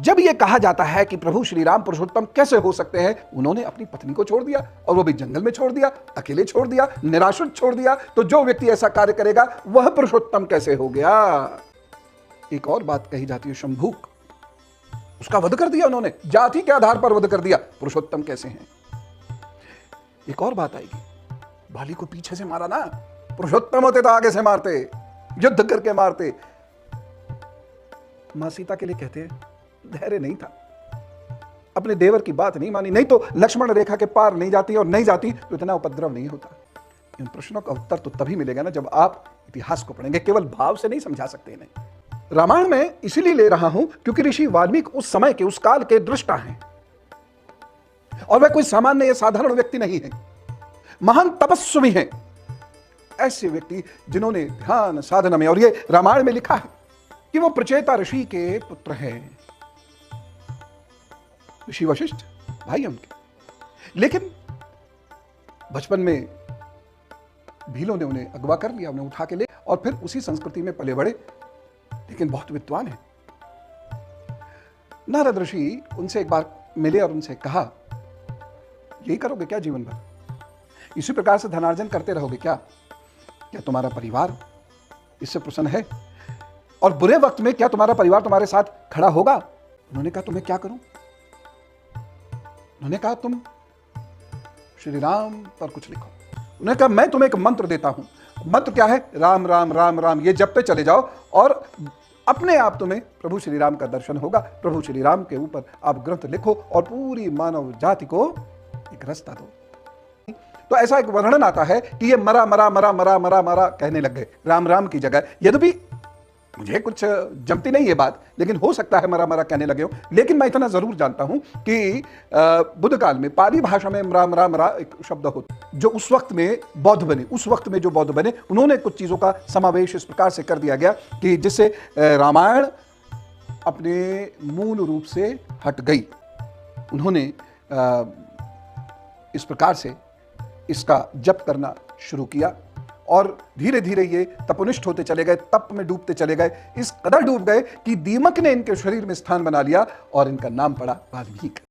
जब यह कहा जाता है कि प्रभु श्री राम पुरुषोत्तम कैसे हो सकते हैं, उन्होंने अपनी पत्नी को छोड़ दिया और वो भी जंगल में छोड़ दिया, अकेले छोड़ दिया, निराश्रित छोड़ दिया, तो जो व्यक्ति ऐसा कार्य करेगा वह पुरुषोत्तम कैसे हो गया। एक और बात कही जाती है, शंभूक, उसका वध कर दिया उन्होंने, जाति के आधार पर वध कर दिया, पुरुषोत्तम कैसे हैं। एक और बात आएगी, बाली को पीछे से मारा ना, पुरुषोत्तम होते तो आगे से मारते, युद्ध करके मारते। मां सीता के लिए कहते हैं धैर्य नहीं था, अपने देवर की बात नहीं मानी, नहीं तो लक्ष्मण रेखा के पार नहीं जाती, और नहीं जाती तो इतना उपद्रव नहीं होता। इन प्रश्नों का उत्तर तो तभी मिलेगा ना जब आप इतिहास को पढ़ेंगे, केवल भाव से नहीं समझा सकते इन्हें। रामायण में इसीलिए ले रहा हूं क्योंकि ऋषि वाल्मीकि उस समय के, उस काल के दृष्टा हैं, और वह कोई सामान्य या साधारण व्यक्ति नहीं है, महान तपस्वी हैं, ऐसे व्यक्ति जिन्होंने ध्यान साधना में, और ये रामायण में लिखा है कि वो प्रचेता ऋषि के पुत्र हैं, ऋषि वशिष्ठ भाई उनके। लेकिन बचपन में भीलों ने उन्हें अगवा कर लिया, उन्हें उठा के ले, और फिर उसी संस्कृति में पले बड़े, लेकिन बहुत विद्वान है। नारद ऋषि उनसे एक बार मिले और उनसे कहा, यही करोगे क्या जीवन भर, इसी प्रकार से धनार्जन करते रहोगे क्या तुम्हारा परिवार इससे प्रसन्न है, और बुरे वक्त में क्या तुम्हारा परिवार तुम्हारे साथ खड़ा होगा। उन्होंने कहा तुम्हें क्या करूं, उन्होंने कहा तुम श्री राम पर कुछ लिखो। उन्होंने कहा मैं तुम्हें एक मंत्र देता हूं, मंत्र क्या है, राम राम राम राम, ये जपते चले जाओ और अपने आप तुम्हें प्रभु श्री राम का दर्शन होगा। प्रभु श्री राम के ऊपर आप ग्रंथ लिखो और पूरी मानव जाति को एक रास्ता दो। तो ऐसा एक वर्णन आता है कि ये मरा मरा मरा मरा मरा मरा कहने लग गए राम राम की जगह। यद्यपि मुझे कुछ जमती नहीं ये बात, लेकिन हो सकता है मरा मरा कहने लगे हो। लेकिन मैं इतना जरूर जानता हूं कि बुद्ध काल में पाली भाषा में मरा मरा मरा एक शब्द होता, जो उस वक्त में बौद्ध बने, उस वक्त में जो बौद्ध बने, उन्होंने कुछ चीजों का समावेश इस प्रकार से कर दिया गया कि जिससे रामायण अपने मूल रूप से हट गई। उन्होंने इस प्रकार से इसका जप करना शुरू किया और धीरे धीरे ये तपनिष्ठ होते चले गए, तप में डूबते चले गए, इस कदर डूब गए कि दीमक ने इनके शरीर में स्थान बना लिया और इनका नाम पड़ा वाल्मीकि।